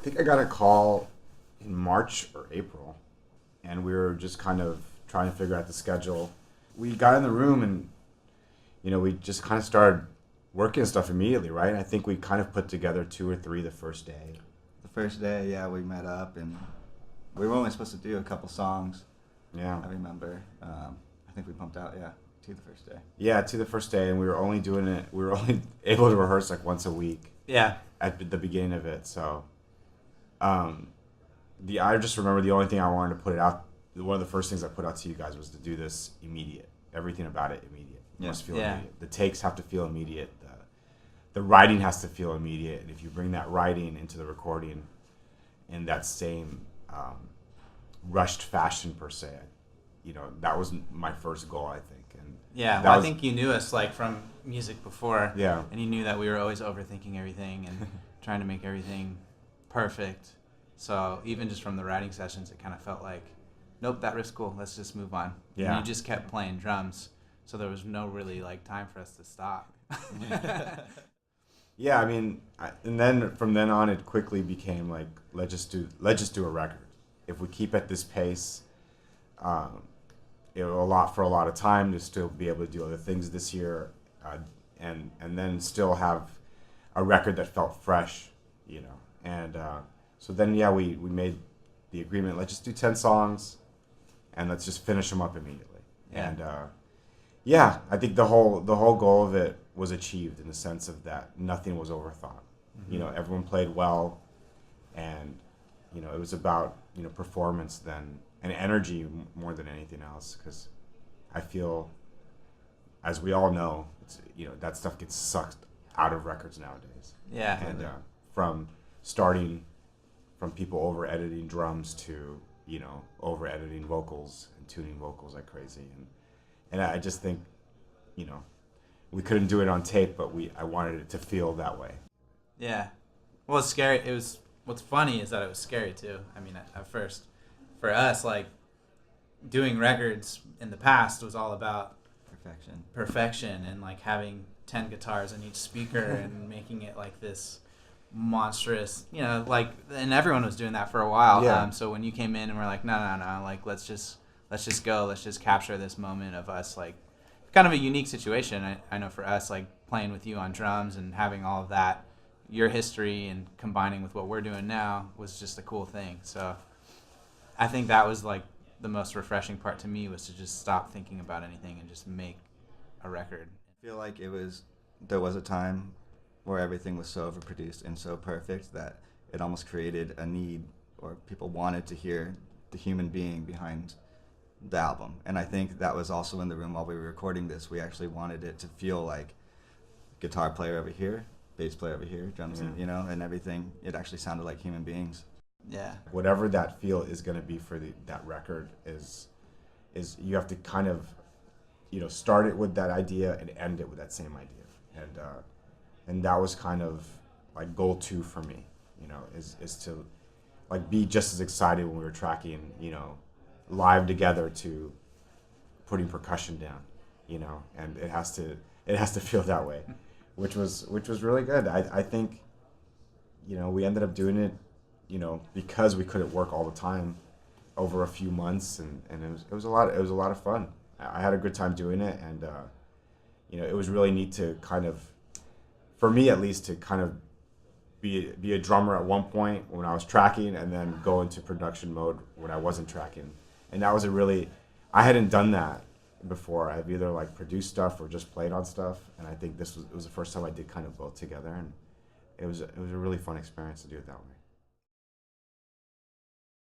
think I got a call in March or April, and we were just kind of trying to figure out the schedule. We got in the room and, we just kind of started working and stuff immediately, right? I think we kind of put together 2 or 3 the first day. The first day, yeah, we met up and we were only supposed to do a couple songs. Yeah. I remember. I think we pumped out, to the first day. Yeah, to the first day, and we were only able to rehearse like once a week. Yeah. At the beginning of it, so I just remember the only thing I wanted to put it out. One of the first things I put out to you guys was to do this immediate. Everything about it immediate. It must feel immediate. The takes have to feel immediate. The writing has to feel immediate. And if you bring that writing into the recording in that same rushed fashion per se, that was my first goal, I think. And I think you knew us like from music before. Yeah. And you knew that we were always overthinking everything and trying to make everything perfect. So even just from the writing sessions, it kind of felt like, nope, that riff's cool. Let's just move on. Yeah. And you just kept playing drums, so there was no really like time for us to stop. Yeah, I mean, and then from then on, it quickly became like, let's just do a record. If we keep at this pace, it will allot for a lot of time to still be able to do other things this year, and then still have a record that felt fresh, And so then, we made the agreement. Let's just do 10 songs, and let's just finish them up immediately. Yeah. And I think the whole goal of it was achieved in the sense of that nothing was overthought. Mm-hmm. Everyone played well, and it was about performance then and energy more than anything else. Because I feel, as we all know, that stuff gets sucked out of records nowadays. Yeah. And from people over editing drums to over editing vocals and tuning vocals like crazy, and I just think we couldn't do it on tape, but I wanted it to feel that way. Yeah. Well, it's scary. What's funny is that it was scary too. I mean, at first, for us, like doing records in the past was all about perfection and like having 10 guitars in each speaker and making it like this monstrous, and everyone was doing that for a while. Yeah. So when you came in and we're like, no, like let's just go, let's just capture this moment of us, like kind of a unique situation. I know for us, like playing with you on drums and having all of that, your history and combining with what we're doing now was just a cool thing. So I think that was like the most refreshing part to me, was to just stop thinking about anything and just make a record. I feel like there was a time where everything was so overproduced and so perfect that it almost created a need, or people wanted to hear the human being behind the album. And I think that was also in the room while we were recording this. We actually wanted it to feel like guitar player over here, bass player over here, drums, and everything. It actually sounded like human beings. Yeah. Whatever that feel is going to be for that record is you have to kind of, start it with that idea and end it with that same idea. And that was kind of like goal 2 for me, is to like be just as excited when we were tracking, live together to putting percussion down, and it has to feel that way, which was really good. I think, we ended up doing it, because we couldn't work all the time over a few months, and it was a lot of fun. I had a good time doing it, and it was really neat to kind of, for me at least, to kind of be a drummer at one point when I was tracking, and then go into production mode when I wasn't tracking. And that was I hadn't done that before. I've either like produced stuff or just played on stuff, and I think it was the first time I did kind of both together, and it was a really fun experience to do it that way.